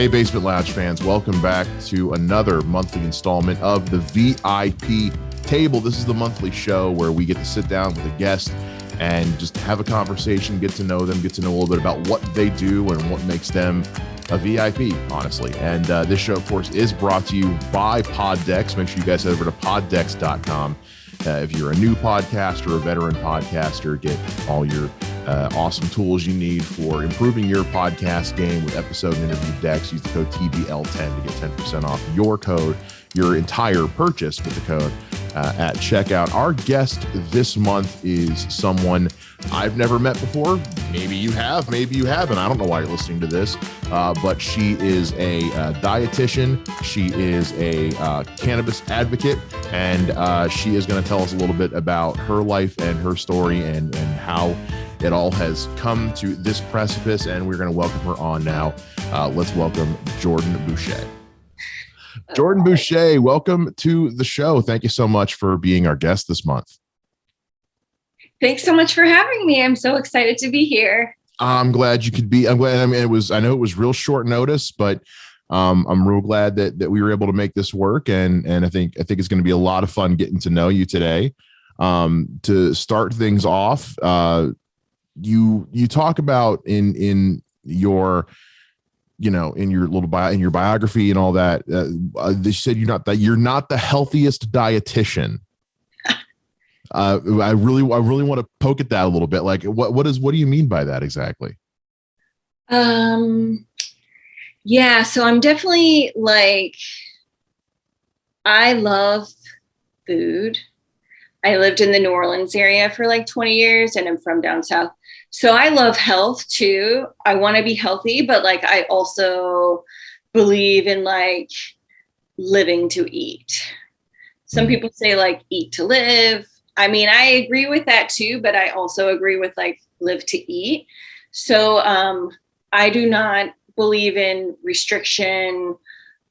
Hey, Basement Lounge fans, welcome back to another monthly installment of the VIP Table. This is the monthly show where we get to sit down with a guest and just have a conversation, get to know them, get to know a little bit about what they do and what makes them a VIP, honestly. And this show, of course, is brought to you by PODDECKS. Make sure you guys head over to PODDECKS.com. If you're a new podcaster, a veteran podcaster, get all your awesome tools you need for improving your podcast game with episode and interview decks. Use the code TBL10 to get 10% off your entire purchase with the code at checkout. Our guest this month is someone I've never met before. Maybe you have, maybe you haven't. I don't know why you're listening to this, but she is a dietitian. She is a cannabis advocate, and she is going to tell us a little bit about her life and her story and how it all has come to this precipice, and we're going to welcome her on now. Let's welcome Jordan Boucher. Jordan Boucher, welcome to the show. Thank you so much for being our guest this month. Thanks so much for having me. I'm so excited to be here. I'm glad you could be. I'm glad. I mean, I know it was real short notice, but I'm real glad that we were able to make this work. And I think it's going to be a lot of fun getting to know you today. To start things off, you talk about in your, in your in your biography and all that, they said you're not the healthiest dietitian. I really want to poke at that a little bit. Like, what do you mean by that exactly? Yeah, so I'm definitely I love food. I lived in the New Orleans area for 20 years and I'm from down south. So I love health too. I want to be healthy, but I also believe in living to eat. Some people say eat to live. I mean, I agree with that too, but I also agree with live to eat. So I do not believe in restriction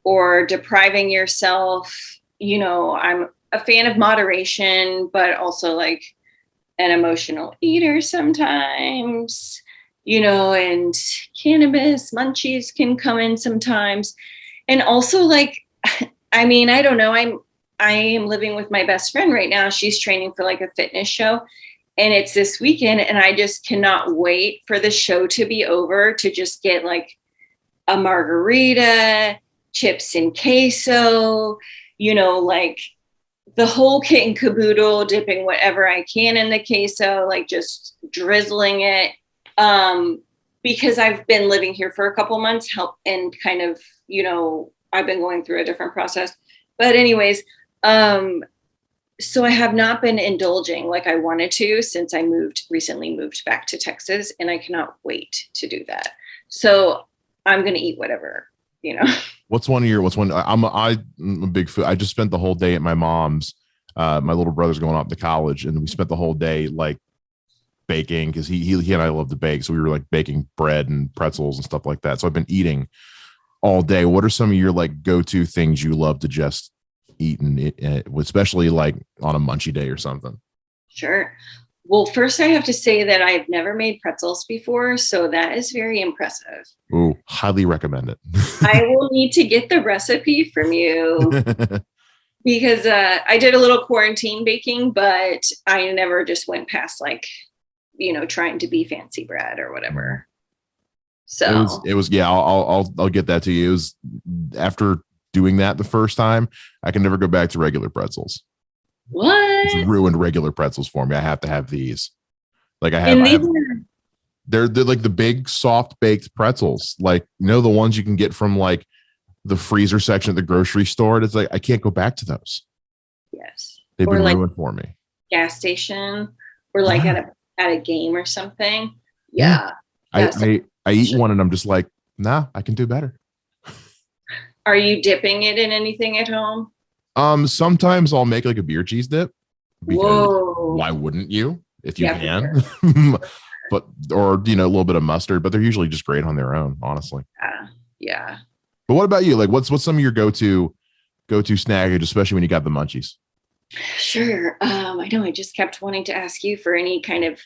or depriving yourself. I'm a fan of moderation, but also an emotional eater sometimes, and cannabis munchies can come in sometimes. And also I mean, I don't know. I am living with my best friend right now. She's training for a fitness show and it's this weekend. And I just cannot wait for the show to be over to just get a margarita, chips and queso, the whole kit and caboodle, dipping whatever I can in the queso, just drizzling it. Because I've been living here for a couple months, and kind of, I've been going through a different process. But anyways, so I have not been indulging like I wanted to since I recently moved back to Texas, and I cannot wait to do that. So I'm going to eat whatever, I'm a big food. I just spent the whole day at my mom's. My little brother's going off to college, and we spent the whole day baking because he and I love to bake. So we were baking bread and pretzels and stuff like that. So I've been eating all day. What are some of your go-to things you love to just eat and especially on a munchy day or something? Sure. Well, first I have to say that I've never made pretzels before, so that is very impressive. Ooh, highly recommend it. I will need to get the recipe from you because I did a little quarantine baking, but I never just went past trying to be fancy bread or whatever. So it was yeah, I'll get that to you. It was after doing that the first time, I can never go back to regular pretzels. What? It's ruined regular pretzels for me. I have to have these. They're the big soft baked pretzels, the ones you can get from the freezer section at the grocery store. It's I can't go back to those. Yes, they've been ruined for me. Gas station or at a game or something. Yeah, I eat one and I'm just nah, I can do better. Are you dipping it in anything at home? Sometimes I'll make a beer cheese dip. Whoa. Why wouldn't you if you can? Sure. But or a little bit of mustard, but they're usually just great on their own, honestly. Yeah. But what about you? What's some of your go-to snack, especially when you got the munchies? Sure. I know I just kept wanting to ask you for any kind of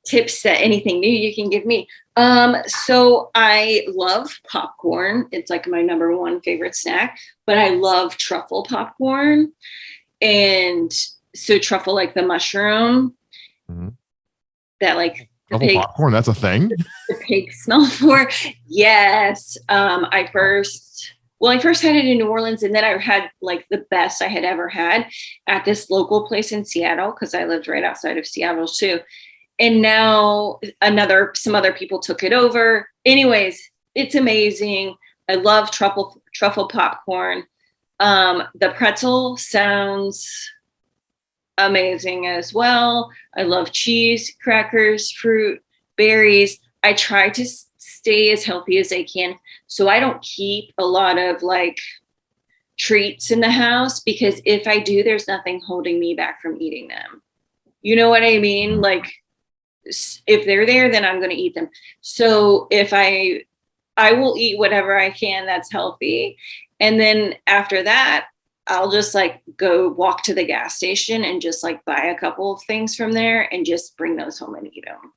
tips that anything new you can give me. So I love popcorn. It's like my number one favorite snack, but I love truffle popcorn. And so truffle, like the mushroom that like Truffle popcorn, that's a thing? The pig smell for. Yes. I first had it in New Orleans, and then I had like the best I had ever had at this local place in Seattle, because I lived right outside of Seattle too. And now some other people took it over. Anyways, it's amazing. I love truffle popcorn. The pretzel sounds amazing as well. I love cheese, crackers, fruit, berries. I try to stay as healthy as I can. So I don't keep a lot of like treats in the house, because if I do, there's nothing holding me back from eating them. You know what I mean? Like, if they're there, then I'm going to eat them. So if I will eat whatever I can that's healthy. And then after that, I'll just like go walk to the gas station and just like buy a couple of things from there and just bring those home and eat them.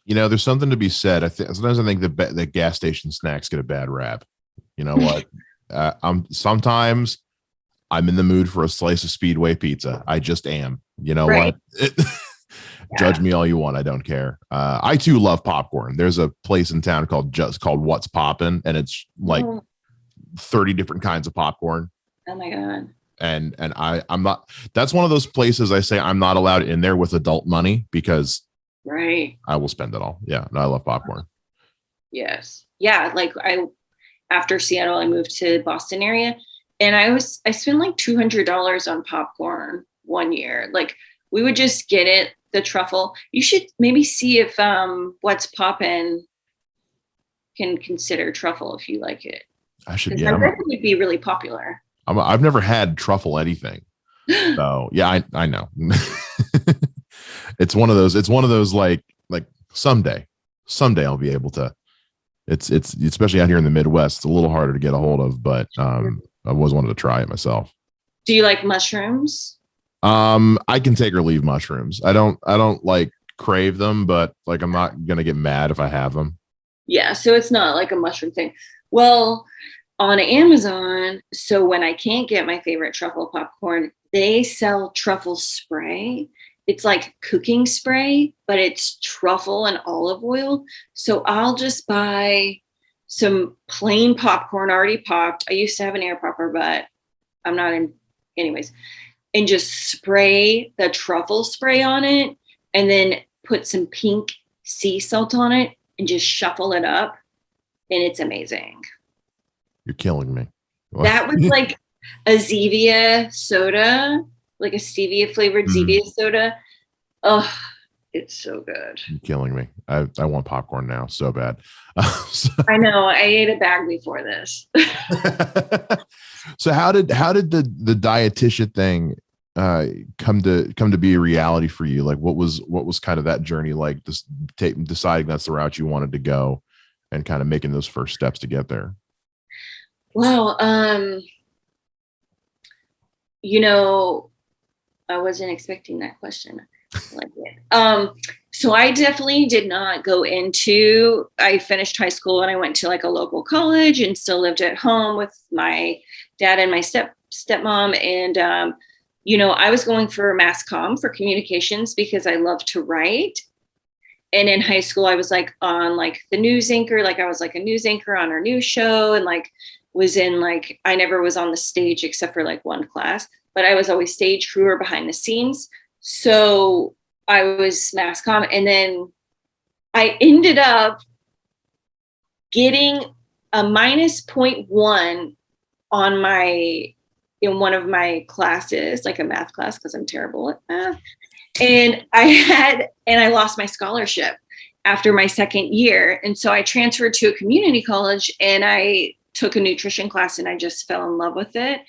You know, there's something to be said. Sometimes I think the gas station snacks get a bad rap. You know what? Sometimes I'm in the mood for a slice of Speedway pizza. I just am. You know what? Judge me all you want. I don't care. I too love popcorn. There's a place in town called What's Poppin', and it's like 30 different kinds of popcorn. Oh my God. And I'm not, that's one of those places I say I'm not allowed in there with adult money, because I will spend it all. Yeah. No, I love popcorn. Yes. Yeah. Like after Seattle, I moved to Boston area, and I spent like $200 on popcorn one year. Like we would just get it, the truffle. You should maybe see if What's Poppin' can consider truffle if you like it. I should. Yeah, that would be really popular. I've never had truffle anything, so yeah, I know. It's one of those like someday I'll be able to. It's especially out here in the Midwest, it's a little harder to get a hold of, but I always wanted to try it myself. Do you like mushrooms? I can take or leave mushrooms. I don't like crave them, but like I'm not gonna get mad if I have them. Yeah, so it's not like a mushroom thing. Well, on Amazon, so when I can't get my favorite truffle popcorn, they sell truffle spray. It's like cooking spray, but it's truffle and olive oil. So I'll just buy some plain popcorn already popped. I used to have an air popper, but I'm not in. Anyways. And just spray the truffle spray on it, and then put some pink sea salt on it and just shuffle it up. And it's amazing. You're killing me. What? That was like a Zevia soda, like a stevia flavored Zevia soda. Oh, it's so good. You're killing me. I want popcorn now so bad. I know. I ate a bag before this. So how did the dietitian thing come to be a reality for you? Like what was kind of that journey like, just deciding that's the route you wanted to go and kind of making those first steps to get there? Well, you know, I wasn't expecting that question. Like it. So I definitely did not go into, I finished high school and I went to like a local college and still lived at home with my dad and my stepmom. And, you know, I was going for mass comm for communications because I love to write. And in high school, I was like on like the news anchor, like I was like a news anchor on our news show, and like was in like, I never was on the stage except for like one class, but I was always stage crew or behind the scenes. So I was mass comm, and then I ended up getting a minus 0.1 on in one of my classes, like a math class, because I'm terrible at math. And I lost my scholarship after my second year. And so I transferred to a community college and I took a nutrition class and I just fell in love with it.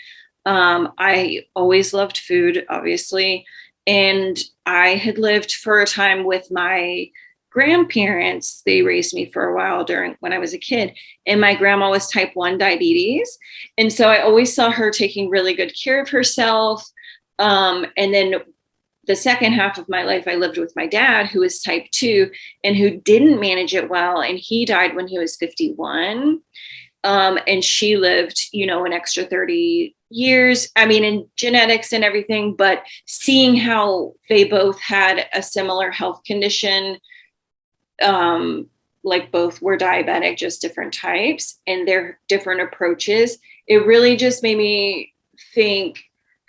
I always loved food, obviously. And I had lived for a time with my grandparents. They raised me for a while when I was a kid, and my grandma was type 1 diabetes. And so I always saw her taking really good care of herself. And then the second half of my life, I lived with my dad, who was type 2 and who didn't manage it well. And he died when he was 51. And she lived, an extra 30 years. I mean, in genetics and everything, but seeing how they both had a similar health condition, like both were diabetic, just different types and their different approaches, it really just made me think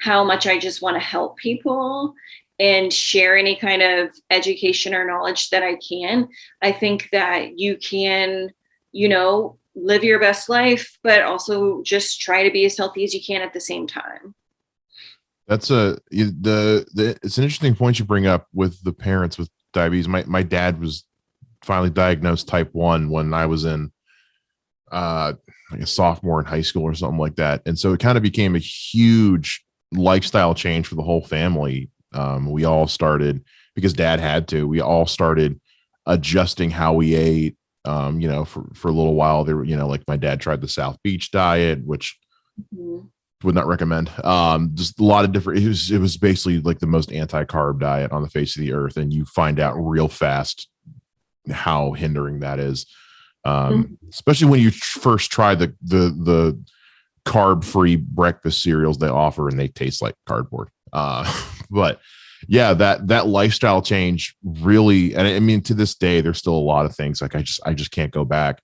how much I just want to help people and share any kind of education or knowledge that I can. I think that you can, live your best life, but also just try to be as healthy as you can at the same time. That's it's an interesting point you bring up with the parents with diabetes. My dad was finally diagnosed type 1 when I was in like a sophomore in high school or something like that. And so it kind of became a huge lifestyle change for the whole family. We all started, because dad had to, we all started adjusting how we ate. For a little while there, like my dad tried the South Beach diet, which would not recommend. Just a lot of different, it was basically like the most anti-carb diet on the face of the earth. And you find out real fast how hindering that is. Especially when you first try the carb-free breakfast cereals they offer and they taste like cardboard. But yeah, that lifestyle change really, and I mean, to this day, there's still a lot of things like I just can't go back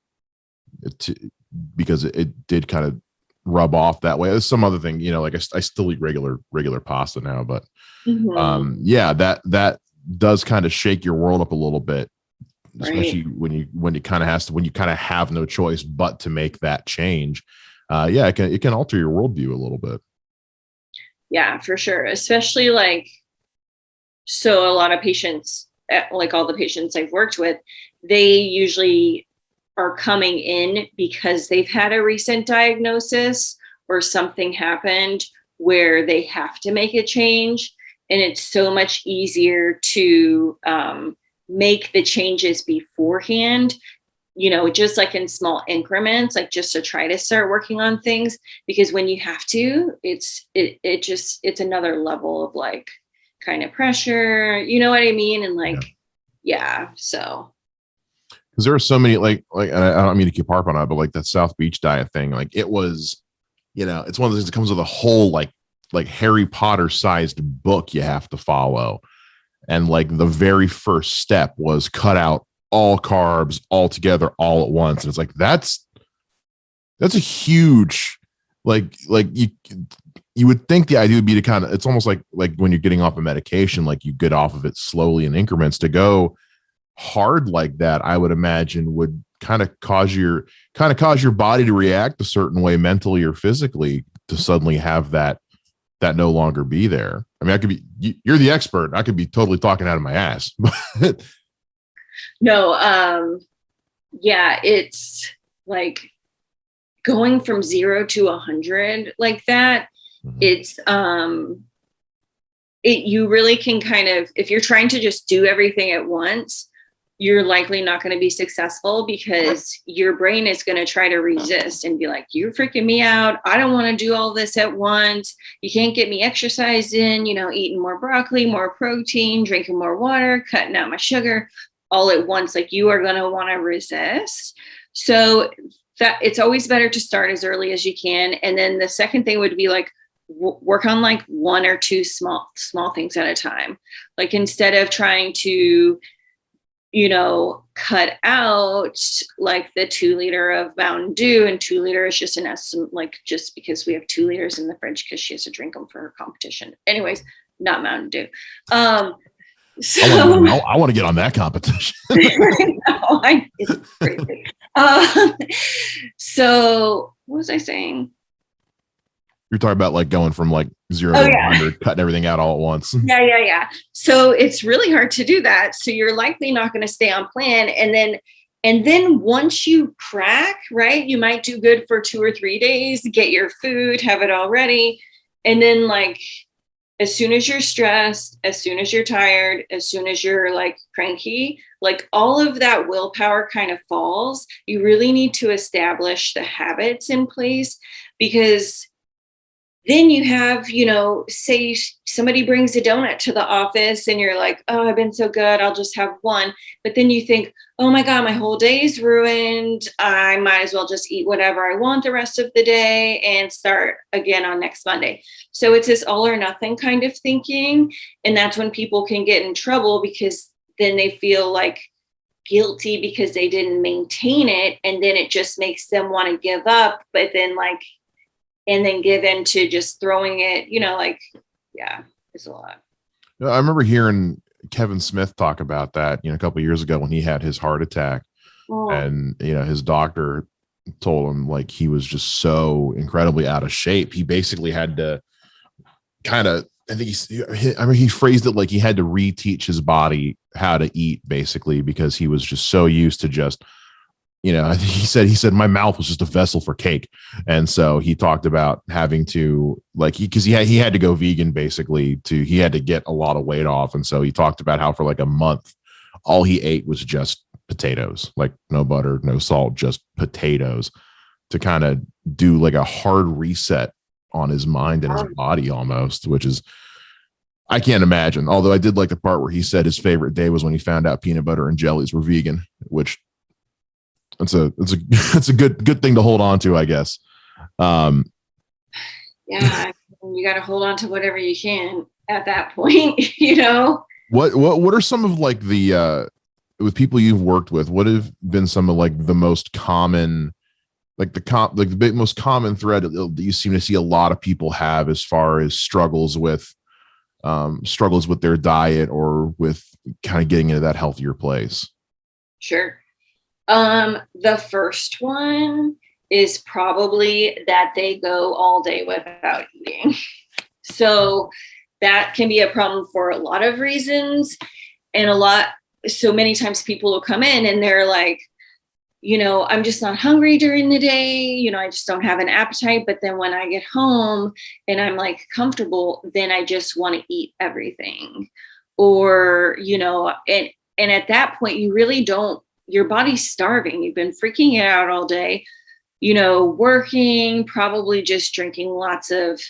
because it did kind of rub off that way. There's some other thing, like I still eat regular pasta now, but yeah, that does kind of shake your world up a little bit, especially when you kind of have no choice but to make that change. Yeah, it can alter your worldview a little bit. Yeah, for sure. Especially so a lot of patients, like all the patients I've worked with, they usually are coming in because they've had a recent diagnosis or something happened where they have to make a change. And it's so much easier to make the changes beforehand, just like in small increments, like just to try to start working on things, because when you have to, it's another level of like kind of pressure, you know what I mean? And so. Because there are so many like, and I don't mean to keep harping on it, but like that South Beach diet thing, like it was, it's one of those things that comes with a whole like Harry Potter sized book you have to follow. And like the very first step was cut out all carbs all together all at once. And it's like, that's a huge, like you would think the idea would be to kind of, it's almost like when you're getting off a medication, like you get off of it slowly in increments. To go hard like that, I would imagine would kind of cause your body to react a certain way mentally or physically, to suddenly have that no longer be there. I mean, you're the expert. I could be totally talking out of my ass. No, yeah, it's like going from 0 to 100 like that. It's you really can kind of, if you're trying to just do everything at once, you're likely not going to be successful, because your brain is going to try to resist and be like, you're freaking me out. I don't want to do all this at once. You can't get me exercise in, eating more broccoli, more protein, drinking more water, cutting out my sugar all at once. Like, you are going to want to resist. So that it's always better to start as early as you can. And then the second thing would be like, work on like 1 or 2 small things at a time. Like, instead of trying to, cut out like the 2 liter of Mountain Dew, and 2 liter is just an estimate, like just because we have 2 liters in the fridge because she has to drink them for her competition. Anyways, not Mountain Dew. So I want to get on that competition. It's crazy. So what was I saying? You're talking about like going from like 0 to 100, cutting everything out all at once. Yeah. So it's really hard to do that. So you're likely not going to stay on plan. And then once you crack, right, you might do good for 2 or 3 days, get your food, have it all ready. And then like, as soon as you're stressed, as soon as you're tired, as soon as you're like cranky, like all of that willpower kind of falls. You really need to establish the habits in place, because then you have, you know, say somebody brings a donut to the office and you're like, oh, I've been so good, I'll just have one. But then you think, oh my God, my whole day is ruined. I might as well just eat whatever I want the rest of the day and start again on next Monday. So it's this all or nothing kind of thinking. And that's when people can get in trouble, because then they feel like guilty because they didn't maintain it. And then it just makes them want to give up. But then and then give in to just throwing it, you know, like, yeah, it's a lot. I remember hearing Kevin Smith talk about that, you know, a couple of years ago when he had his heart attack. Oh. And, you know, his doctor told him like he was just so incredibly out of shape. He basically had to kind of, I think he phrased it like he had to reteach his body how to eat, basically, because he was just so used to just, you know, I think he said my mouth was just a vessel for cake. And so he talked about having to, like, because he had to go vegan, basically, he had to get a lot of weight off. And so he talked about how for like a month, all he ate was just potatoes, like no butter, no salt, just potatoes, to kind of do like a hard reset on his mind and his body almost, which is, I can't imagine. Although I did like the part where he said his favorite day was when he found out peanut butter and jellies were vegan, which it's a good thing to hold on to, I guess. Yeah, you got to hold on to whatever you can at that point, you know. What are some of like the with people you've worked with, what have been some of like the most common, like the most common thread that you seem to see a lot of people have as far as struggles with their diet or with kind of getting into that healthier place? Sure. The first one is probably that they go all day without eating. So that can be a problem for a lot of reasons. And so many times people will come in and they're like, you know, I'm just not hungry during the day. You know, I just don't have an appetite. But then when I get home and I'm like comfortable, then I just want to eat everything. Or, you know, and at that point, you really don't, your body's starving. You've been freaking it out all day, you know, working, probably just drinking lots of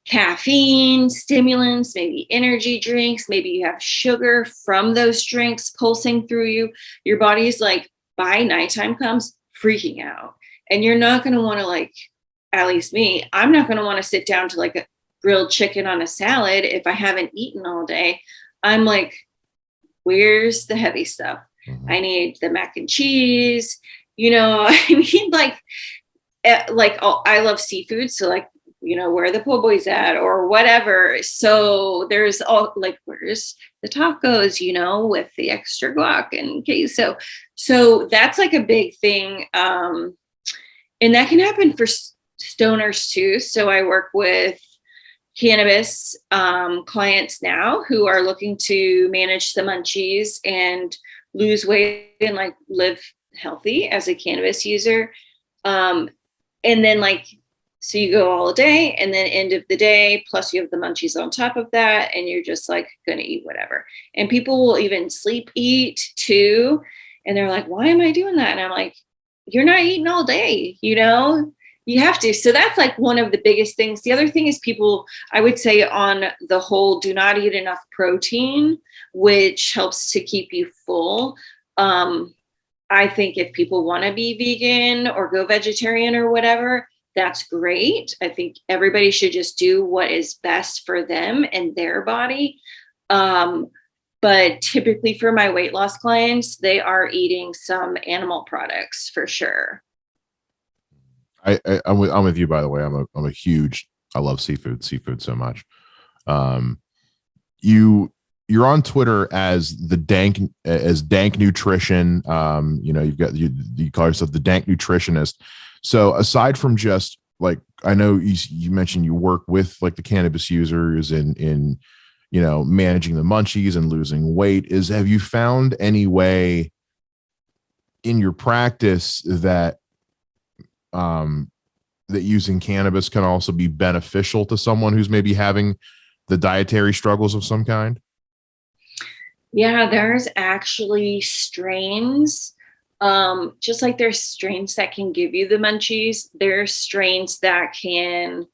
caffeine, stimulants, maybe energy drinks. Maybe you have sugar from those drinks pulsing through you. Your body's like, by nighttime comes, freaking out. And you're not going to want to, like, at least me, I'm not going to want to sit down to like a grilled chicken on a salad if I haven't eaten all day. I'm like, where's the heavy stuff? I need the mac and cheese, you know, I need I love seafood. So like, you know, where are the po' boys at or whatever. So there's all like, where's the tacos, you know, with the extra guac and queso. So that's like a big thing. And that can happen for stoners too. So I work with cannabis clients now who are looking to manage the munchies and lose weight and like live healthy as a cannabis user. And then like, so you go all day and then end of the day, plus you have the munchies on top of that. And you're just like going to eat whatever. And people will even sleep eat too. And they're like, why am I doing that? And I'm like, you're not eating all day, you know, you have to. So that's like one of the biggest things. The other thing is people, I would say on the whole, do not eat enough protein, which helps to keep you full. I think if people want to be vegan or go vegetarian or whatever, that's great. I think everybody should just do what is best for them and their body. But typically for my weight loss clients, they are eating some animal products for sure. I'm with you, by the way. I'm a huge, I love seafood so much. You're on Twitter as Dank Nutrition. You know, you call yourself the Dank Nutritionist. So aside from just like, I know you mentioned you work with like the cannabis users in, you know, managing the munchies and losing weight, have you found any way in your practice that that using cannabis can also be beneficial to someone who's maybe having the dietary struggles of some kind? Yeah, there's actually strains. Just like there's strains that can give you the munchies, there's strains that can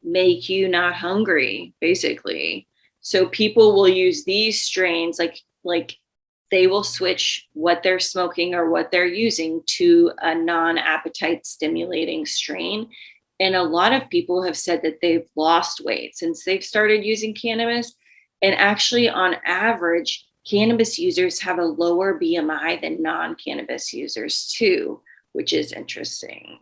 make you not hungry, basically. So people will use these strains, like they will switch what they're smoking or what they're using to a non-appetite stimulating strain. And a lot of people have said that they've lost weight since they've started using cannabis. And actually, on average, cannabis users have a lower BMI than non-cannabis users too, which is interesting.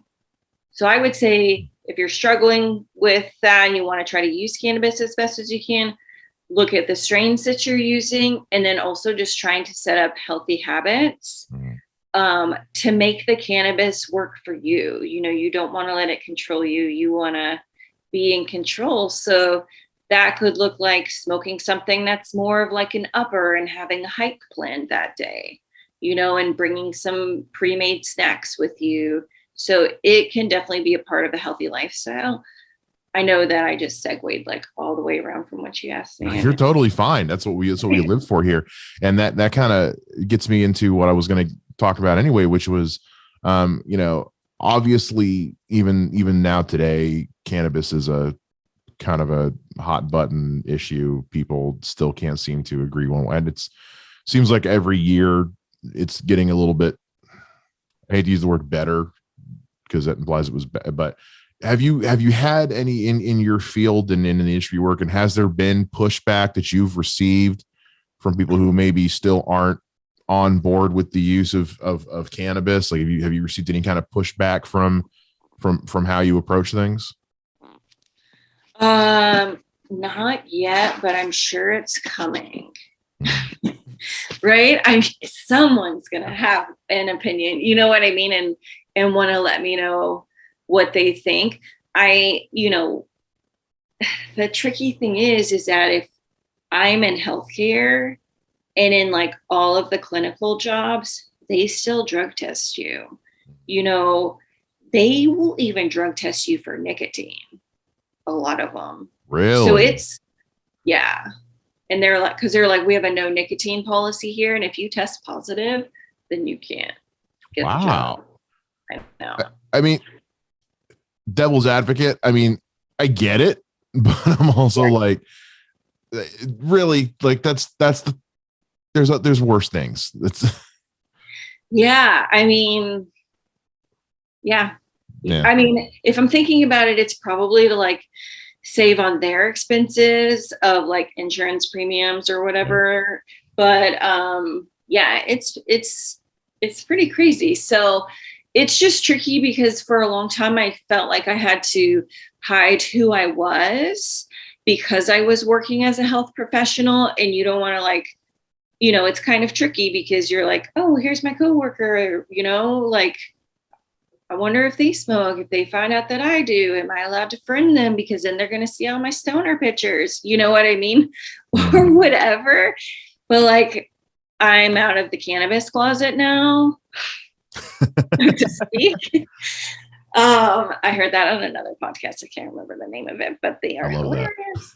So I would say if you're struggling with that and you want to try to use cannabis as best as you can, look at the strains that you're using, and then also just trying to set up healthy habits to make the cannabis work for you. You know, you don't want to let it control you. You want to be in control. So that could look like smoking something that's more of like an upper and having a hike planned that day, you know, and bringing some pre-made snacks with you. So it can definitely be a part of a healthy lifestyle. I know that I just segued like all the way around from what you asked me. You're totally fine. That's what we live for here. And that kind of gets me into what I was going to talk about anyway, which was, you know, obviously even now today, cannabis is a kind of a hot button issue. People still can't seem to agree on, and it's seems like every year it's getting a little bit, I hate to use the word better because that implies it was bad, but have you had any in your field and in the industry work, and has there been pushback that you've received from people who maybe still aren't on board with the use of cannabis? Like, have you received any kind of pushback from how you approach things? Not yet, but I'm sure it's coming. Right? Someone's gonna have an opinion, you know what I mean, and want to let me know what they think. You know, the tricky thing is that if I'm in healthcare and in like all of the clinical jobs, they still drug test you. You know, they will even drug test you for nicotine. A lot of them. Really? So it's, yeah. And they're like, because they're like, we have a no nicotine policy here. And if you test positive, then you can't get the job. I know. I mean, devil's advocate. I mean, I get it, but I'm also like, really, like that's the, there's worse things. That's yeah. I mean, yeah. I mean, if I'm thinking about it, it's probably to like save on their expenses of like insurance premiums or whatever. But yeah, it's pretty crazy. So it's just tricky because for a long time I felt like I had to hide who I was because I was working as a health professional, and you don't want to like, you know, it's kind of tricky because you're like, oh, here's my coworker, you know, like, I wonder if they smoke, if they find out that I do, am I allowed to friend them? Because then they're going to see all my stoner pictures, you know what I mean? Or whatever. But like, I'm out of the cannabis closet now. To speak. I heard that on another podcast. I can't remember the name of it, but they are hilarious.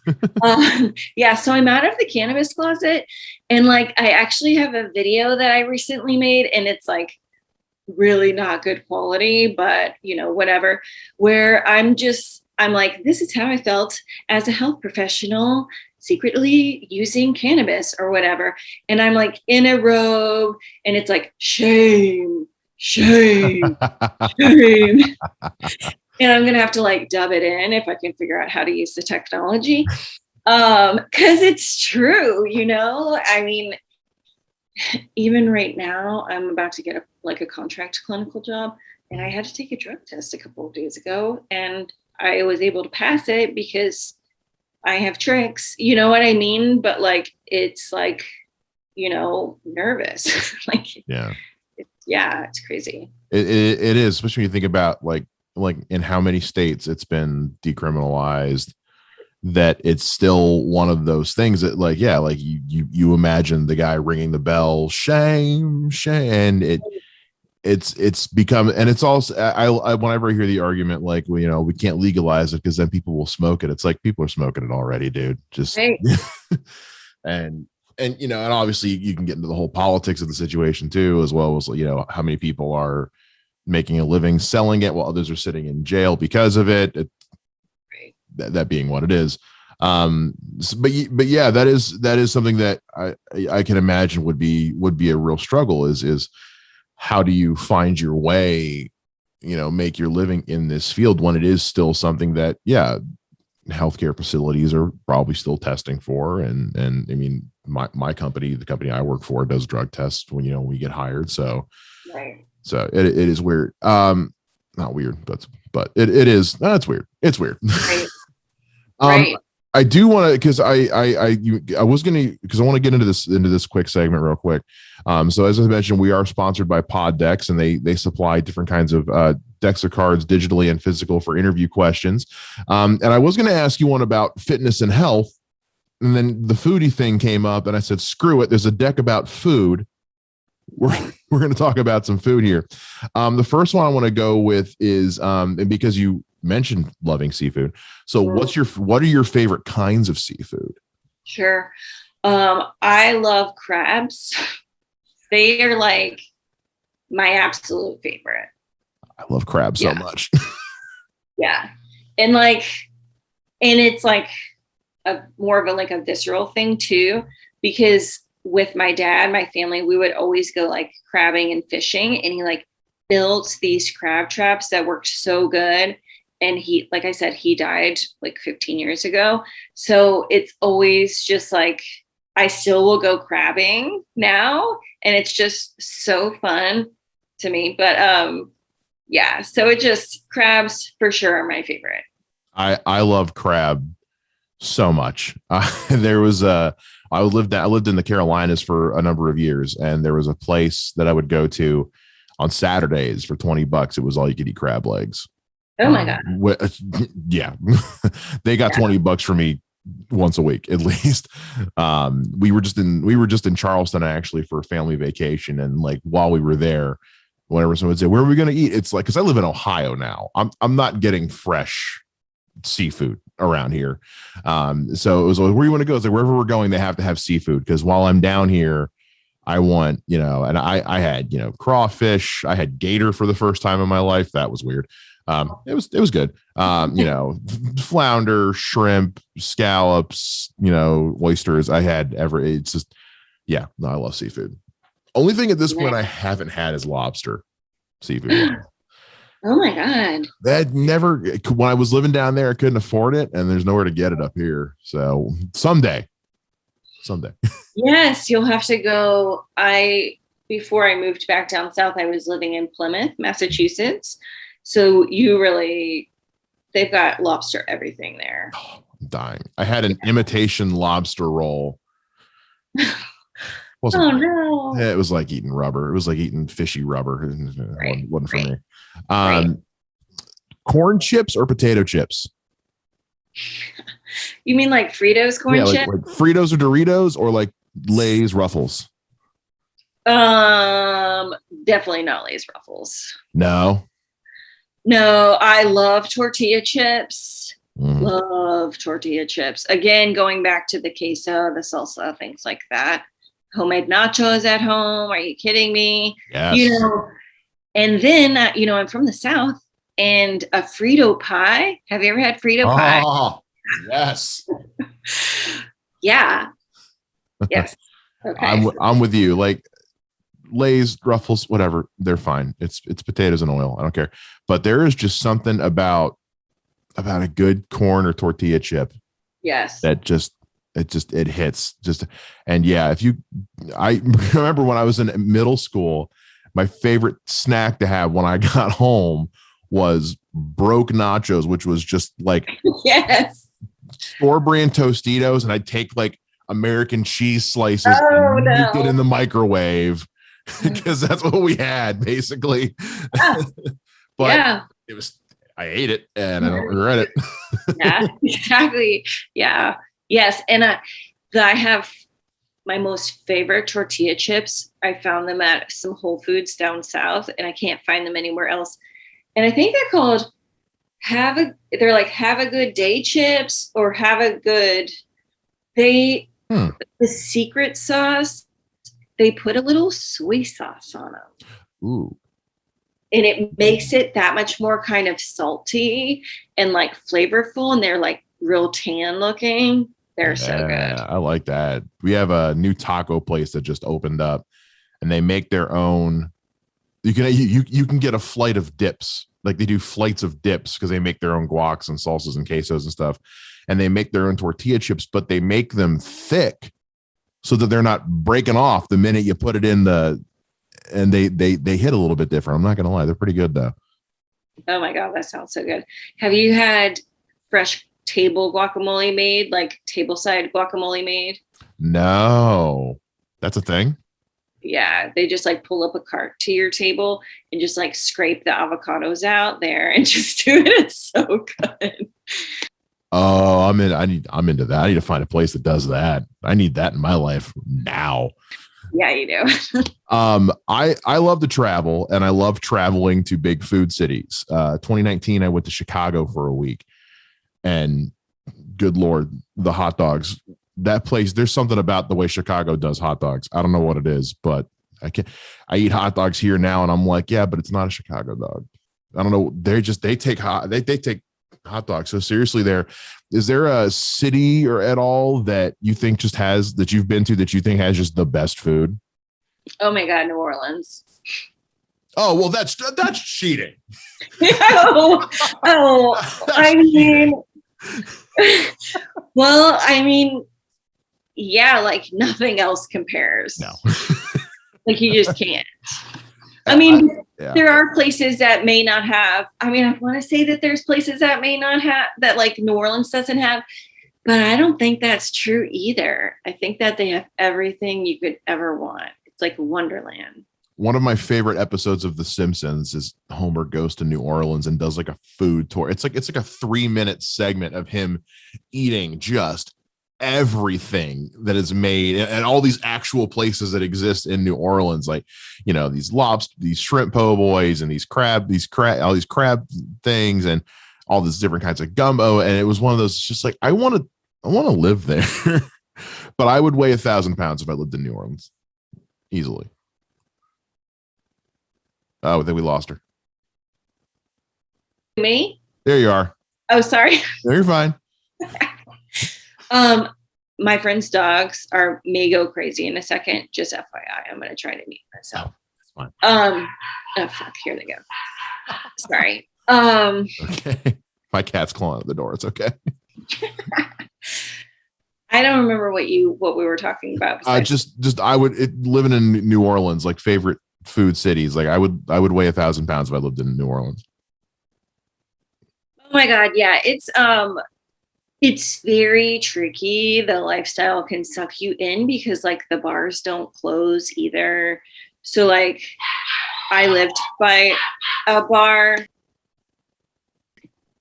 Yeah, so I'm out of the cannabis closet, and like I actually have a video that I recently made, and it's like really not good quality, but you know, whatever, where I'm like, this is how I felt as a health professional secretly using cannabis or whatever. And I'm like in a robe, and it's like, shame, shame, shame. And I'm gonna have to like dub it in if I can figure out how to use the technology. Because it's true, you know. I mean, even right now, I'm about to get a contract clinical job, and I had to take a drug test a couple of days ago, and I was able to pass it because I have tricks, you know what I mean? But like, it's like, you know, nervous. Like, it's crazy. It is, especially when you think about like in how many states it's been decriminalized, that it's still one of those things that like, yeah, like you imagine the guy ringing the bell, shame, and it's become, and it's also, I whenever I hear the argument, like, well, you know, we can't legalize it because then people will smoke it. It's like, people are smoking it already, dude. Just, right. and you know, and obviously you can get into the whole politics of the situation too, as well as, you know, how many people are making a living selling it while others are sitting in jail because of it. that being what it is. But yeah, that is something that I can imagine would be a real struggle is how do you find your way, make your living in this field when it is still something that, healthcare facilities are probably still testing for. And I mean, my company, the company I work for, does drug tests when we get hired. So, right. So it is weird. Not weird, but it is. No, it's weird. It's weird. Right. Right. I do want to, because I was going to, because I want to get into this quick segment real quick. So as I mentioned, we are sponsored by PODDECKS, and they supply different kinds of Dexa cards, digitally and physical, for interview questions. And I was going to ask you one about fitness and health, and then the foodie thing came up, and I said, screw it. There's a deck about food. We're going to talk about some food here. The first one I want to go with is, and because you mentioned loving seafood, so what are your favorite kinds of seafood? Sure. I love crabs. They are like my absolute favorite. I love crabs so much. Yeah. And it's like a more of a visceral thing too, because with my dad, my family, we would always go crabbing and fishing, and he built these crab traps that worked so good. And he, like I said, he died 15 years ago. So it's always just I still will go crabbing now, and it's just so fun to me. But yeah, so it just, crabs for sure are my favorite. I love crab so much. I lived in the Carolinas for a number of years, and there was a place that I would go to on Saturdays for $20. It was all you could eat crab legs. Oh my God. Yeah. They got $20 for me once a week, at least. We were just in Charleston actually for a family vacation. And while we were there, whenever someone would say, where are we going to eat? It's cause I live in Ohio now. I'm not getting fresh seafood around here. So it was where you want to go? It's wherever we're going, they have to have seafood. Cause while I'm down here, I want, and I had, crawfish. I had gator for the first time in my life. That was weird. It was good. Flounder, shrimp, scallops, oysters. It's just, I love seafood. Only thing at this point I haven't had is lobster seafood. Oh my God. That never, when I was living down there, I couldn't afford it, and there's nowhere to get it up here. So someday. Yes, you'll have to go. Before I moved back down south, I was living in Plymouth, Massachusetts. So they've got lobster everything there. Oh, I'm dying. I had an imitation lobster roll. Oh no. It was like eating rubber. It was like eating fishy rubber. It wasn't for me. Corn chips or potato chips? You mean Fritos corn chips? Like Fritos or Doritos, or Lay's Ruffles? Definitely not Lay's Ruffles. No, I love tortilla chips. Love tortilla chips. Again, going back to the queso, the salsa, things like that. Homemade nachos at home. Are you kidding me? Yes. And then, I'm from the South, and a Frito pie. Have you ever had Frito pie? Oh, yes. Yeah. Yes. Okay. I'm with you. Lay's, Ruffles, whatever, they're fine. It's potatoes and oil. I don't care. But there is just something about a good corn or tortilla chip. Yes. That it hits. And yeah, I remember when I was in middle school, my favorite snack to have when I got home was broke nachos, which was just yes, store brand Tostitos, and I'd take American cheese slices and make it in the microwave. Because that's what we had basically. But I ate it and I don't regret it. Yeah, exactly. Yeah. Yes. And I have my most favorite tortilla chips. I found them at some Whole Foods down south, and I can't find them anywhere else. And I think they're called Have a Good Day chips, or Have a Good. The secret sauce, they put a little soy sauce on them. Ooh. and it makes it that much more kind of salty and like flavorful, and they're like real tan looking. They're so good. I like that. We have a new taco place that just opened up, and they make their own. You can get a flight of dips. Like they do flights of dips because they make their own guacs and salsas and quesos and stuff, and they make their own tortilla chips, but they make them thick so that they're not breaking off the minute you put it in the. And they hit a little bit different. I'm not gonna lie, they're pretty good though. Oh my god, that sounds so good. Have you had fresh table guacamole made, like tableside guacamole made? No, that's a thing. Yeah, they just like pull up a cart to your table and just like scrape the avocados out there and just do it. It's so good. Oh, I'm into that. I need to find a place that does that. I need that in my life now. Yeah, you do. I love to travel, and I love traveling to big food cities. 2019, I went to Chicago for a week, and good Lord, the hot dogs, that place, there's something about the way Chicago does hot dogs. I don't know what it is, but I eat hot dogs here now, and I'm like, yeah, but it's not a Chicago dog. I don't know. They take hot dogs so seriously. Is there a city or at all that you think that you've been to that you think has just the best food? Oh my god, New Orleans. Oh well, that's cheating. I mean, well, I mean, yeah, like nothing else compares. No. Like you just can't. I mean, there are places that may not have, I mean, I want to say that there's places that may not have, that like New Orleans doesn't have, but I don't think that's true either. I think that they have everything you could ever want. It's like Wonderland. One of my favorite episodes of The Simpsons is Homer goes to New Orleans and does like a food tour. It's like a 3-minute segment of him eating just everything that is made and all these actual places that exist in New Orleans, like, you know, these shrimp po' boys and all these crab things and all these different kinds of gumbo. And it was one of those, just like, I want to live there. But I would weigh 1,000 pounds if I lived in New Orleans easily. Oh, I think we lost her. Me? There you are. Oh, sorry. No, you're fine. My friend's dogs may go crazy in a second. Just FYI, I'm gonna try to mute myself. Oh, that's fine. Oh fuck, here they go. Sorry. Okay. My cat's clawing at the door. It's okay. I don't remember what we were talking about. Living in New Orleans, like favorite food cities. Like I would weigh 1,000 pounds if I lived in New Orleans. Oh my god, yeah. It's very tricky. The lifestyle can suck you in because like the bars don't close either. So like I lived by a bar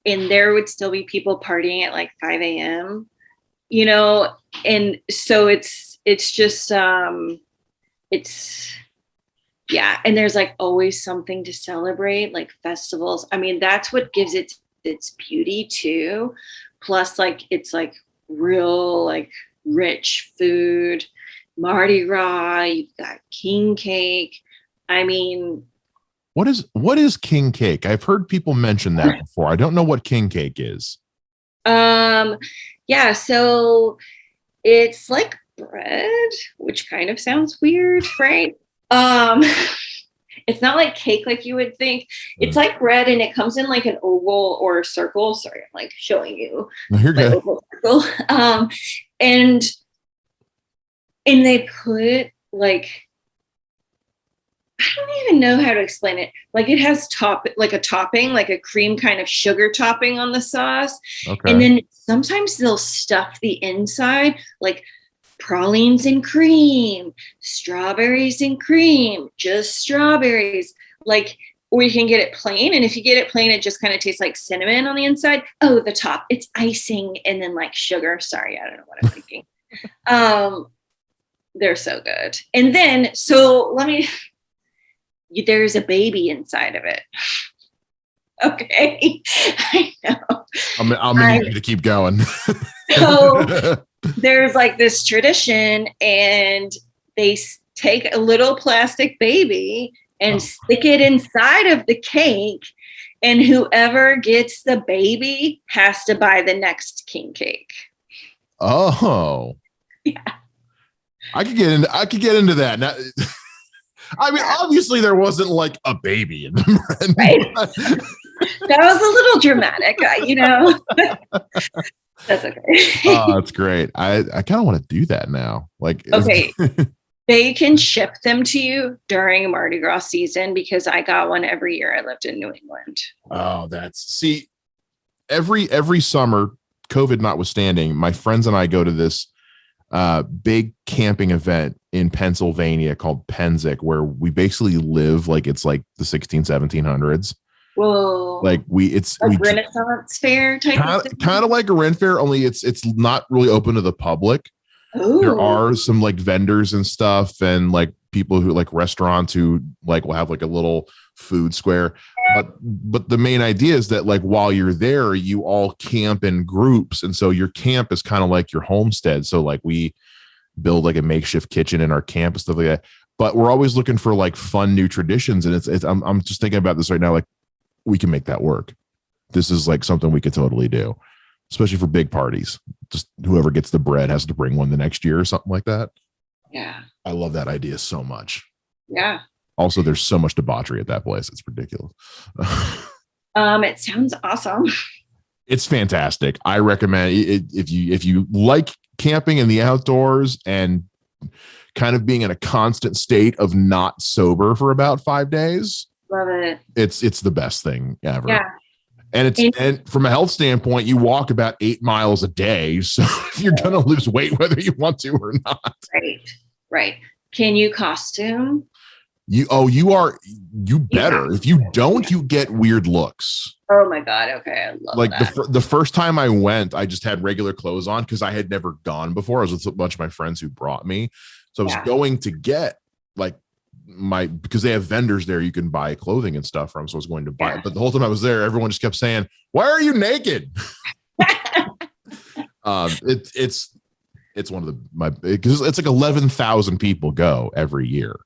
and there would still be people partying at like 5 a.m., you know? And so it's just, yeah. And there's like always something to celebrate, like festivals. I mean, that's what gives it its beauty too. Plus, like, it's like real, like rich food, Mardi Gras, you've got king cake. I mean, what is king cake? I've heard people mention that before. I don't know what king cake is. Yeah, so it's like bread, which kind of sounds weird, right? It's not like cake like you would think. It's like bread and it comes in like an oval or a circle. Sorry, I'm like showing you. No, you're good. Oval, circle. And they put like, I don't even know how to explain it. Like it has like a topping, like a cream kind of sugar topping on the sauce. Okay. And then sometimes they'll stuff the inside like pralines and cream, strawberries and cream, just strawberries. Like, or you can get it plain. And if you get it plain, it just kind of tastes like cinnamon on the inside. Oh, the top, it's icing and then like sugar. Sorry, I don't know what I'm thinking. They're so good. And then, there's a baby inside of it. Okay. I know. I'm gonna need you to keep going. So there's like this tradition and they take a little plastic baby and stick it inside of the cake. And whoever gets the baby has to buy the next king cake. Oh, yeah. I could get into that. Now, I mean, obviously there wasn't like a baby in them. Right. That was a little dramatic, That's okay. Oh, that's great. I kind of want to do that now. Like, okay. They can ship them to you during Mardi Gras season because I got one every year I lived in New England. Oh, every summer, COVID notwithstanding, my friends and I go to this big camping event in Pennsylvania called Penzic, where we basically live like it's like the 1700s. Whoa. Like it's Renaissance fair type kind of like a Ren fair, only it's not really open to the public. Ooh. There are some like vendors and stuff and like people who like restaurants who like will have like a little food square. But the main idea is that like while you're there, you all camp in groups. And so your camp is kind of like your homestead. So like we build like a makeshift kitchen in our camp and stuff like that. But we're always looking for like fun new traditions. And I'm just thinking about this right now. Like we can make that work. This is like something we could totally do, especially for big parties. Just whoever gets the bread has to bring one the next year or something like that. Yeah. I love that idea so much. Yeah. Also, there's so much debauchery at that place. It's ridiculous. It sounds awesome. It's fantastic. I recommend it if you like camping in the outdoors and kind of being in a constant state of not sober for about 5 days. Love it. It's the best thing ever. Yeah. And from a health standpoint, you walk about 8 miles a day. So if you're going to lose weight, whether you want to or not. Right. Can you costume? You better. If you don't, you get weird looks. Oh my God. Okay. I love like that. The first time I went, I just had regular clothes on because I had never gone before. I was with a bunch of my friends who brought me. So I was going to get like because they have vendors there you can buy clothing and stuff from. So I was going to buy it. But the whole time I was there, everyone just kept saying, "Why are you naked?" It's one of because it's like 11,000 people go every year.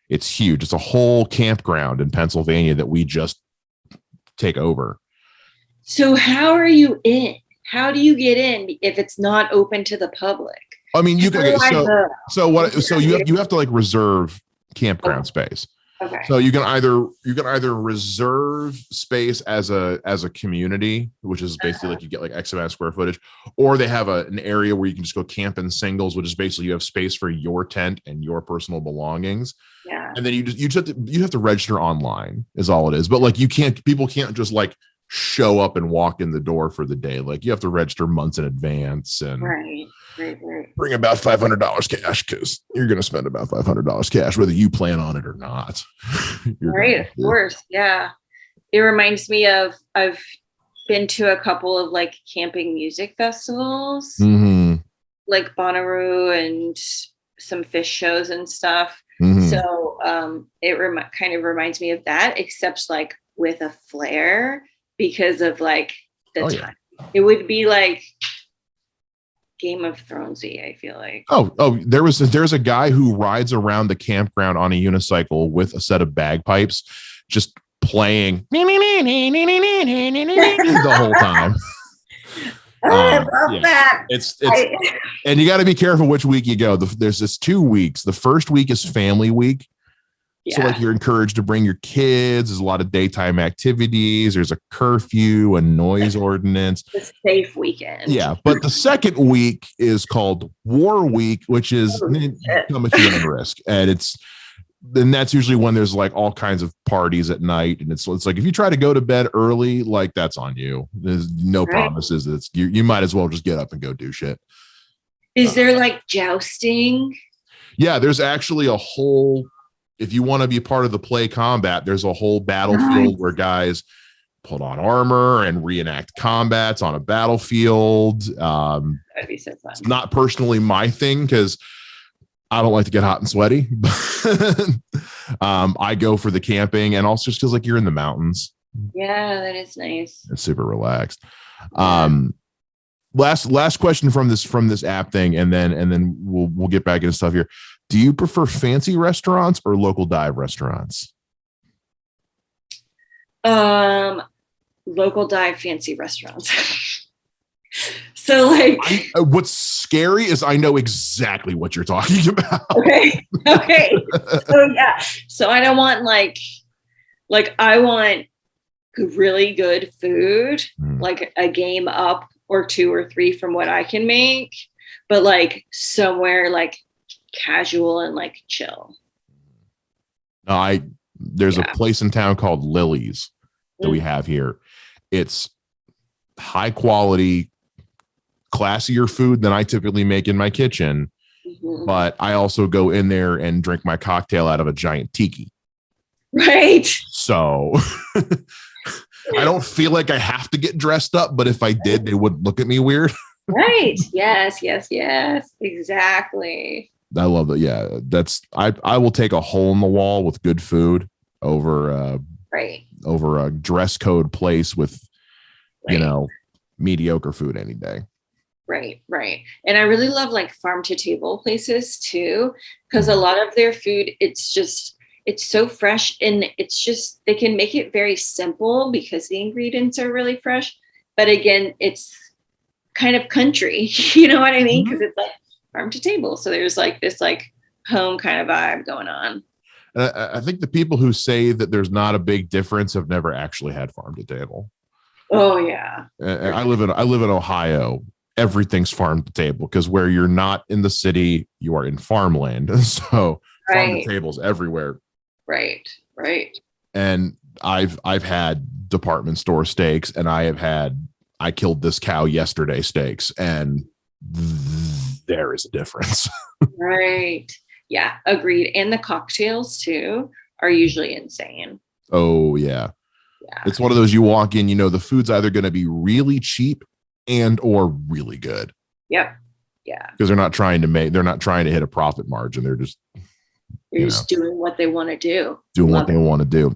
It's huge. It's a whole campground in Pennsylvania that we just take over. So how are you in? How do you get in if it's not open to the public? I mean, you can. So you have to like reserve campground space. Okay. So you can either reserve space as a community, which is basically like you get like X amount of square footage, or they have an area where you can just go camp in singles, which is basically you have space for your tent and your personal belongings. Yeah. And then you have to register online is all it is. But like people can't just like show up and walk in the door for the day. Like you have to register months in advance and right. Bring about $500 cash because you're going to spend about $500 cash, whether you plan on it or not. Right. Of course. Yeah. It reminds me of, I've been to a couple of like camping music festivals, like Bonnaroo and some fish shows and stuff. So it kind of reminds me of that, except like with a flair because of like the time. Yeah. It would be like Game of Thronesy, I feel like. There's a guy who rides around the campground on a unicycle with a set of bagpipes, just playing the whole time. I love that. And you got to be careful which week you go. There's this 2 weeks. The first week is family week. Yeah. So like you're encouraged to bring your kids. There's a lot of daytime activities. There's a curfew and noise ordinance. It's a safe weekend. Yeah. But the second week is called War Week, which is how much you're at risk. And that's usually when there's like all kinds of parties at night. And it's like, if you try to go to bed early, like that's on you. There's no promises. You might as well just get up and go do shit. Is there like jousting? Yeah. There's actually a whole, if you want to be part of the play combat, there's a whole battlefield where guys put on armor and reenact combats on a battlefield. That'd be so fun. It's not personally my thing because I don't like to get hot and sweaty. I go for the camping and also just because like you're in the mountains. Yeah, that is nice. It's super relaxed. Last question from this app thing, and then we'll get back into stuff here. Do you prefer fancy restaurants or local dive restaurants? Local dive fancy restaurants. So like, what's scary is I know exactly what you're talking about. Okay. So yeah. So I don't want like I want really good food, like a game up or 2 or 3 from what I can make, but like somewhere like casual and like chill. There's a place in town called Lilies that we have here. It's high quality, classier food than I typically make in my kitchen. But I also go in there and drink my cocktail out of a giant tiki. Right. So I don't feel like I have to get dressed up, but if I did, they would look at me weird. Right. Yes. Exactly. I love that. Yeah. I will take a hole in the wall with good food over a dress code place with, mediocre food any day. Right. And I really love like farm to table places too, because a lot of their food, it's so fresh, and they can make it very simple because the ingredients are really fresh. But again, it's kind of country, you know what I mean? Because it's like farm to table. So there's like this like home kind of vibe going on. And I think the people who say that there's not a big difference have never actually had farm to table. Oh yeah. I live in Ohio. Everything's farm to table because where you're not in the city, you are in farmland. So farm to tables everywhere. Right. And I've had department store steaks, and I killed this cow yesterday steaks, and there is a difference. Right. Yeah, agreed. And the cocktails too are usually insane. Oh yeah. It's one of those, you walk in, the food's either going to be really cheap and or really good. Yep. Yeah. Because they're not trying to hit a profit margin. They're just doing what they want to do.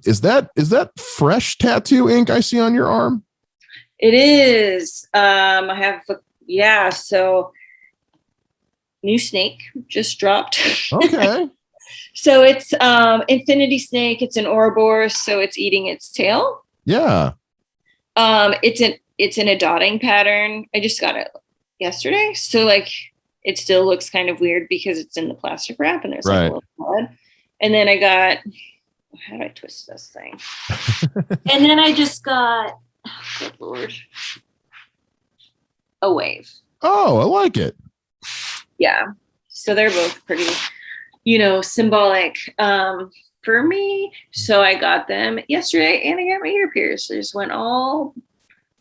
Is that fresh tattoo ink I see on your arm? It is. I have so new snake just dropped. Okay. So it's infinity snake. It's an Ouroboros, so it's eating its tail. Yeah. It's in a dotting pattern. I just got it yesterday. So like it still looks kind of weird because it's in the plastic wrap and there's like a little blood. And then I got, how do I twist this thing? And then I just got, oh, good Lord, a wave. Oh, I like it. Yeah. So they're both pretty, symbolic for me. So I got them yesterday and I got my ear pierced. I just went all.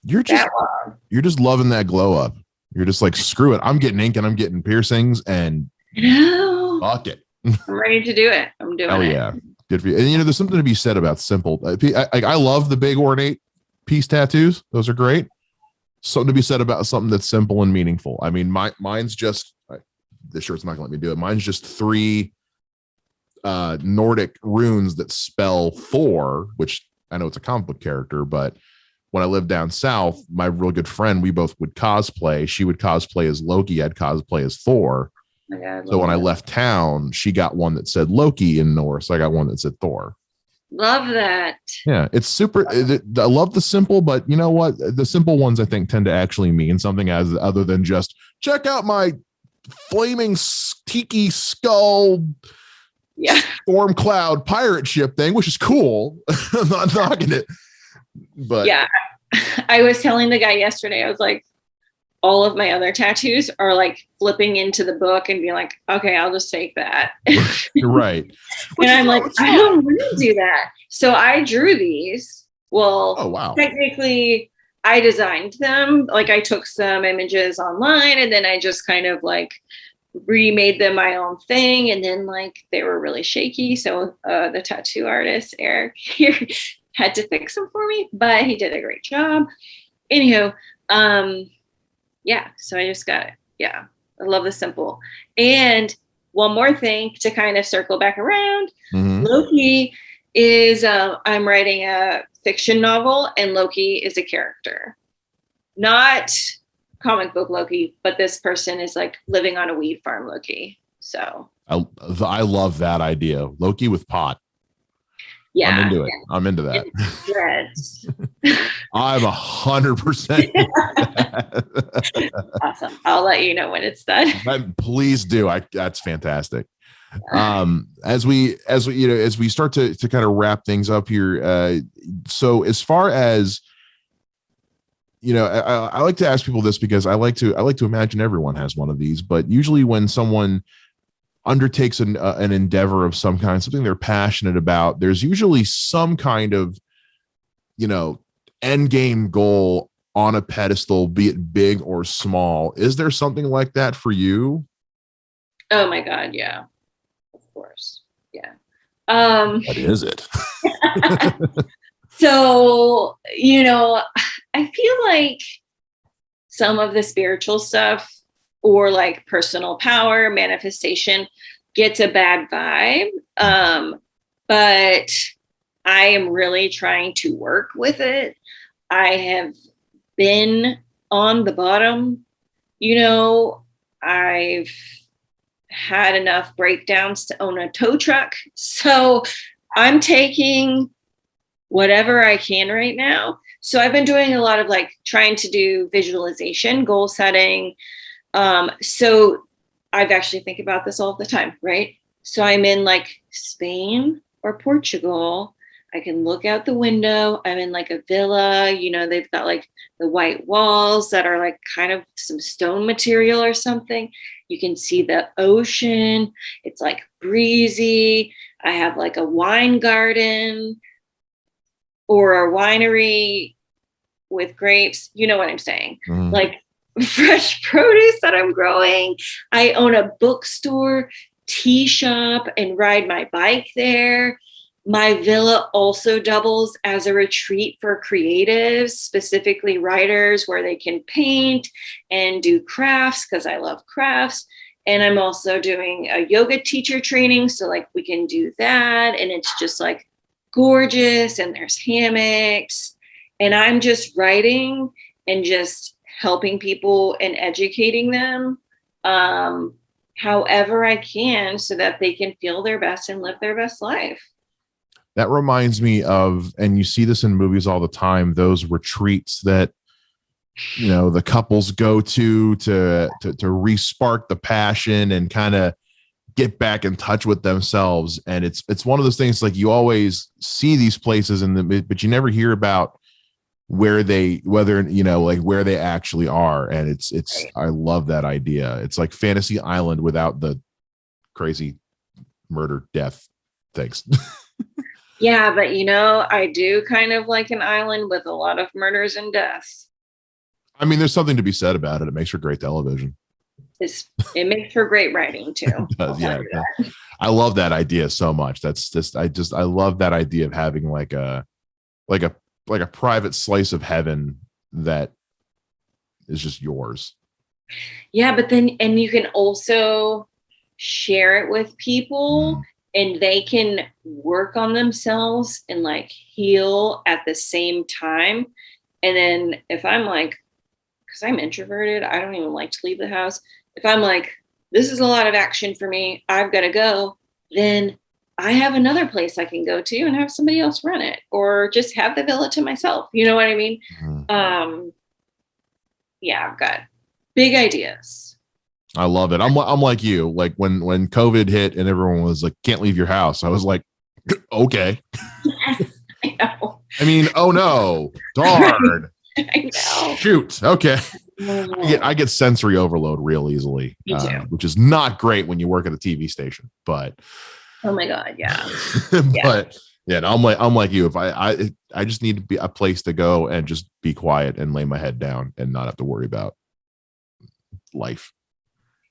You're just loving that glow up. You're just like, screw it. I'm getting ink and I'm getting piercings and fuck it. I'm ready to do it. I'm doing it. Oh yeah. Good for you. And there's something to be said about simple. I love the big ornate piece tattoos. Those are great. Something to be said about something that's simple and meaningful. I mean, mine's just, this shirt's not gonna let me do it. Mine's just 3 Nordic runes that spell Thor, which I know it's a comic book character, but when I lived down south, my real good friend, we both would cosplay. She would cosplay as Loki. I'd cosplay as Thor. So when I left town, she got one that said Loki in Norse. I got one that said Thor. Love that. Yeah, it's super. I love the simple, but you know what? The simple ones I think tend to actually mean something other than just check out my flaming tiki skull storm cloud pirate ship thing, which is cool. I'm not knocking it. But yeah, I was telling the guy yesterday, I was like, all of my other tattoos are like flipping into the book and being like, okay, I'll just take that. You're right. And I'm like, I don't really do that. So I drew these. Well, oh, wow. Technically I designed them. Like I took some images online and then I just kind of like remade them my own thing. And then like they were really shaky. So the tattoo artist, Eric, here had to fix them for me, but he did a great job. Anywho, yeah, so I just got it. Yeah, I love the simple. And one more thing to kind of circle back around, Loki is, I'm writing a fiction novel and Loki is a character. Not comic book Loki, but this person is like living on a weed farm Loki. So I love that idea. Loki with pot. I'm Yeah. into it. I'm into that. Yes. I'm 100%. Awesome. I'll let you know when it's done. Please do. That's fantastic. As we as we start to kind of wrap things up here, so as far as I like to ask people this because I like to imagine everyone has one of these, but usually when someone undertakes an endeavor of some kind, something they're passionate about, there's usually some kind of end game goal on a pedestal, be it big or small. Is there something like that for you? Oh my God. Yeah. Of course. Yeah. What is it? So, I feel like some of the spiritual stuff or like personal power manifestation gets a bad vibe. But I am really trying to work with it. I have been on the bottom, I've had enough breakdowns to own a tow truck. So I'm taking whatever I can right now. So I've been doing a lot of like trying to do visualization, goal setting. So I've actually think about this all the time, right? So I'm in like Spain or Portugal. I can look out the window. I'm in like a villa, they've got like the white walls that are like kind of some stone material or something. You can see the ocean. It's like breezy. I have like a wine garden or a winery with grapes. You know what I'm saying? Mm. Like fresh produce that I'm growing. I own a bookstore, tea shop, and ride my bike there. My villa also doubles as a retreat for creatives, specifically writers, where they can paint and do crafts because I love crafts. And I'm also doing a yoga teacher training. So like we can do that. And it's just like gorgeous. And there's hammocks. And I'm just writing and just helping people and educating them however I can so that they can feel their best and live their best life. That reminds me of, and you see this in movies all the time, those retreats that, the couples go to re-spark the passion and kind of get back in touch with themselves. And it's one of those things, like you always see these places but you never hear about where they actually are. And it's I love that idea. It's like Fantasy Island without the crazy murder death things. Yeah, but I do kind of like an island with a lot of murders and deaths. I mean, there's something to be said about it. It makes for great television. It makes for great writing too. It does, yeah. I love that idea so much. That's just I love that idea of having like a private slice of heaven that is just yours. Yeah, but then you can also share it with people. And they can work on themselves and like heal at the same time. And then if I'm like, because I'm introverted, I don't even like to leave the house. If I'm like, this is a lot of action for me, I've got to go, then I have another place I can go to and have somebody else run it or just have the villa to myself. You know what I mean? Yeah, I've got big ideas. I love it. I'm like you. Like when COVID hit and everyone was like, can't leave your house. I was like, okay. Yes, I know. I mean, oh no, darn. I know. Shoot. Okay. I get sensory overload real easily, which is not great when you work at a TV station. But oh my God, yeah. But yeah, no, I'm like you. If I just need to be a place to go and just be quiet and lay my head down and not have to worry about life.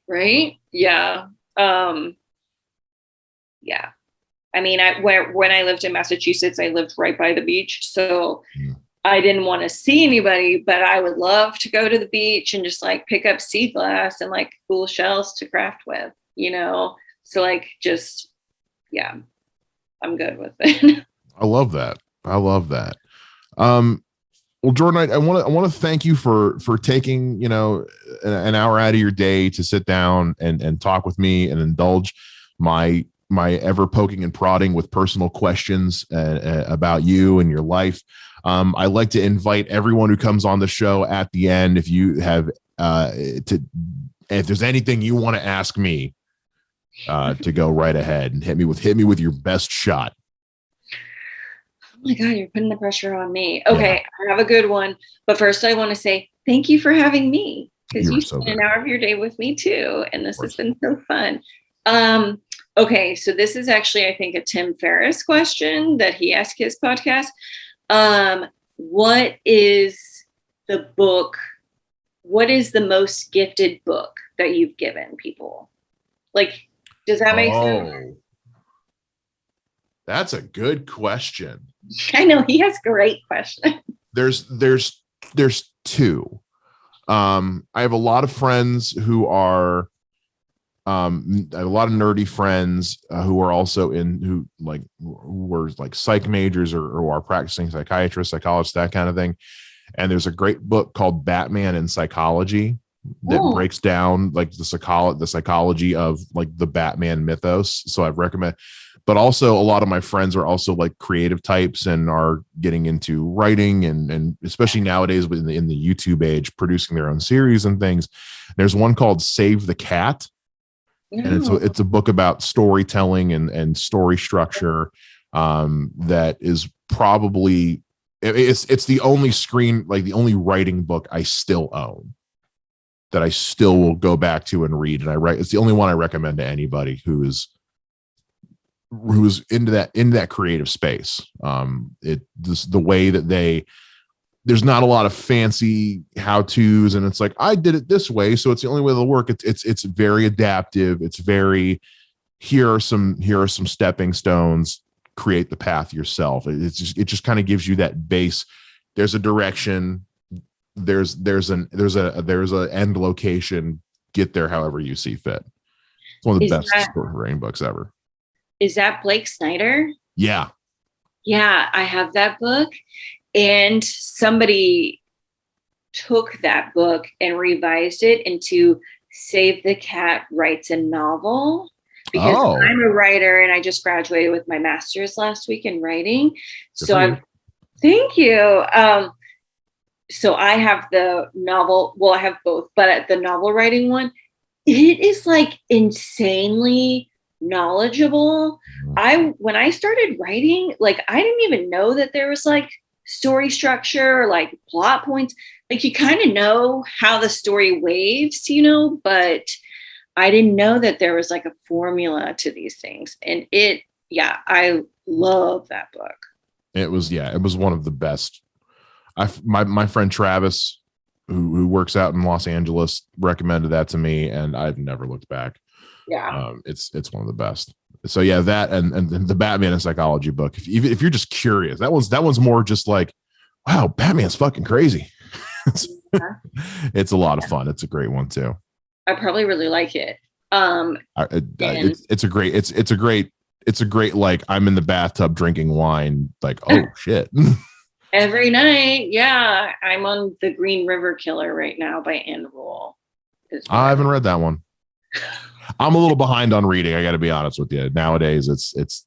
Right? Yeah. Yeah. I mean, when I lived in Massachusetts, I lived right by the beach. So I didn't want to see anybody, but I would love to go to the beach and just like pick up sea glass and like cool shells to craft with, So like, just, yeah, I'm good with it. I love that. Well, Jordan, I want to thank you for taking, an hour out of your day to sit down and talk with me and indulge my my ever poking and prodding with personal questions about you and your life. I like to invite everyone who comes on the show at the end, if you have if there's anything you want to ask me, to go right ahead and hit me with your best shot. Oh my God, you're putting the pressure on me. Okay, yeah. I have a good one. But first I want to say thank you for having me, because you spent an hour of your day with me too. And this has been so fun. Okay, so this is actually, I think, a Tim Ferriss question that he asked his podcast. What is the most gifted book that you've given people? Like, does that make sense? That's a good question. I know, he has great questions. There's two. I have a lot of friends who are, I have a lot of nerdy friends who are also who were like psych majors or are practicing psychiatrists, psychologists, that kind of thing. And there's a great book called Batman in Psychology that breaks down like the psychology of like the Batman mythos. So I've recommend, but also a lot of my friends are also like creative types and are getting into writing and especially nowadays in the YouTube age, producing their own series and things. There's one called Save the Cat. And it's a book about storytelling and story structure that is probably it's the only the only writing book I still own that I still will go back to and read. And it's the only one I recommend to anybody who's into that creative space. The way that there's not a lot of fancy how-tos, and it's like, I did it this way, so it's the only way it'll work. It's very adaptive. It's very, here are some stepping stones, create the path yourself. It just kind of gives you that base. There's a direction. There's a end location. Get there however you see fit. It's one of the best writing books ever. Is that Blake Snyder? Yeah. Yeah, I have that book. And somebody took that book and revised it into Save the Cat Writes a Novel, because I'm a writer and I just graduated with my master's last week in writing. Thank you. So I have the novel. Well, I have both, but the novel writing one, it is like insanely knowledgeable. When I started writing, like, I didn't even know that there was like story structure or like plot points. Like, you kind of know how the story waves, but I didn't know that there was like a formula to these things. And I love that book. It was one of the best. My friend Travis, who works out in Los Angeles, recommended that to me, and I've never looked back. Yeah. It's one of the best. So yeah, that and the Batman in Psychology book. If you're just curious, that one's more just like, wow, Batman's fucking crazy. It's a lot of fun. It's a great one too. I probably really like it. It's a great like, I'm in the bathtub drinking wine, like, oh shit. Every night. Yeah. I'm on The Green River Killer right now by Anne Rule. I haven't read that one. I'm a little behind on reading. I got to be honest with you. Nowadays, it's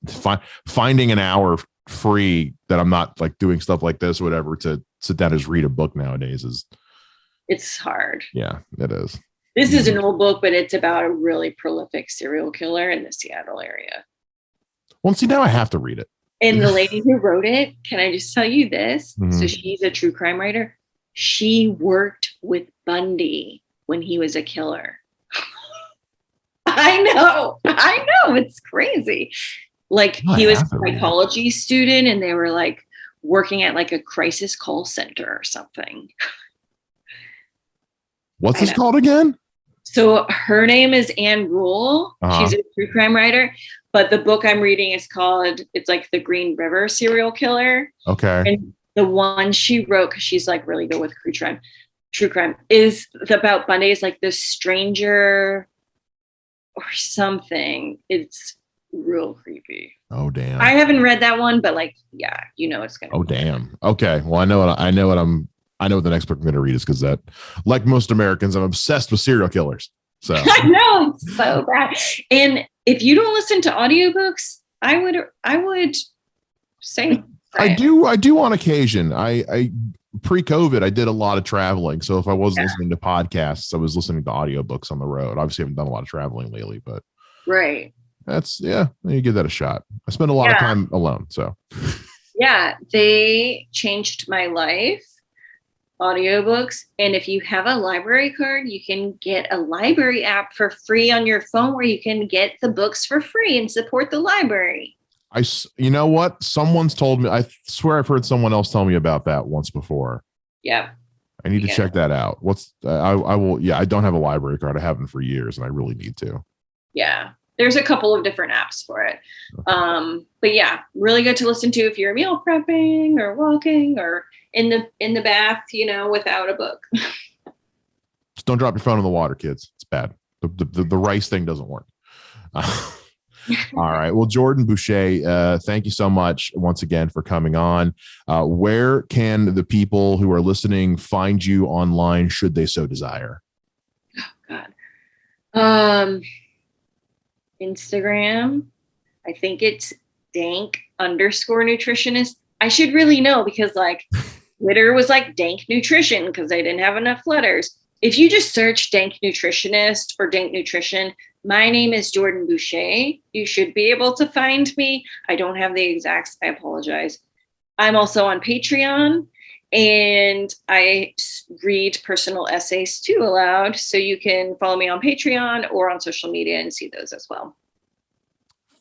finding an hour free that I'm not like doing stuff like this or whatever to sit down and just read a book nowadays it's hard. Yeah, it is. This is an old book, but it's about a really prolific serial killer in the Seattle area. Well, see, now I have to read it. And the lady who wrote it, can I just tell you this? Mm-hmm. So she's a true crime writer. She worked with Bundy when he was a killer. I know. It's crazy. Like, he was a psychology student and they were like working at like a crisis call center or something. What's this called again? So her name is Anne Rule. She's a true crime writer. But the book I'm reading is called, it's like The Green River Serial Killer. Okay. And the one she wrote, because she's like really good with true crime, is about Bundy is like this stranger or something. It's real creepy. Oh, damn. I haven't read that one, but like, yeah, it's going to be. Damn. Okay. Well, I know what the next book I'm going to read is, because that, like most Americans, I'm obsessed with serial killers. So I know, it's so bad. And if you don't listen to audiobooks, I would say I do on occasion. I pre-COVID, I did a lot of traveling. So if I wasn't listening to podcasts, I was listening to audiobooks on the road. Obviously, I haven't done a lot of traveling lately, but right. You give that a shot. I spend a lot of time alone. So yeah, they changed my life. Audiobooks. And if you have a library card, you can get a library app for free on your phone where you can get the books for free and support the library. You know what? Someone's told me, I swear I've heard someone else tell me about that once before. Yeah. I need to check that out. I will. Yeah. I don't have a library card. I haven't for years and I really need to. Yeah. There's a couple of different apps for it. But yeah, really good to listen to if you're meal prepping or walking or in the bath, without a book. Just don't drop your phone in the water, kids. It's bad. The rice thing doesn't work. All right. Well, Jordan Boucher, thank you so much once again for coming on. Where can the people who are listening find you online should they so desire? Oh, God. Instagram. I think it's dank_nutritionist. I should really know because Twitter was dank nutrition because I didn't have enough letters. If you just search dank nutritionist or dank nutrition, my name is Jordan Boucher. You should be able to find me. I don't have the exacts. I apologize. I'm also on Patreon and I read personal essays too aloud. So you can follow me on Patreon or on social media and see those as well.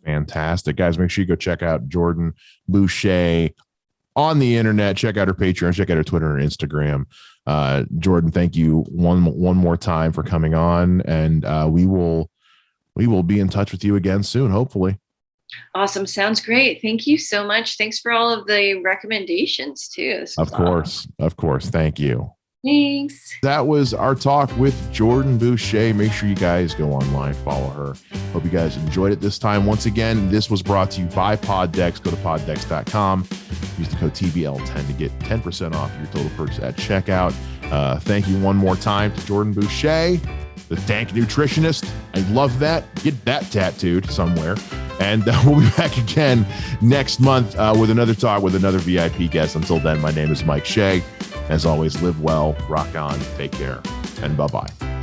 Fantastic. Guys, make sure you go check out Jordan Boucher on the internet. Check out her Patreon, check out her Twitter and Instagram. Jordan, thank you one more time for coming on, and we will be in touch with you again soon, hopefully. Awesome. Sounds great. Thank you so much. Thanks for all of the recommendations too. Of course. Thank you. Thanks. That was our talk with Jordan Boucher. Make sure you guys go online, follow her. Hope you guys enjoyed it this time. Once again, this was brought to you by PODDECKS. Go to PODDECKS.com. Use the code TBL10 to get 10% off your total purchase at checkout. Thank you one more time to Jordan Boucher, the dank nutritionist. I love that. Get that tattooed somewhere. And we'll be back again next month with another talk with another VIP guest. Until then, my name is Mike Shea. As always, live well, rock on, take care, and bye-bye.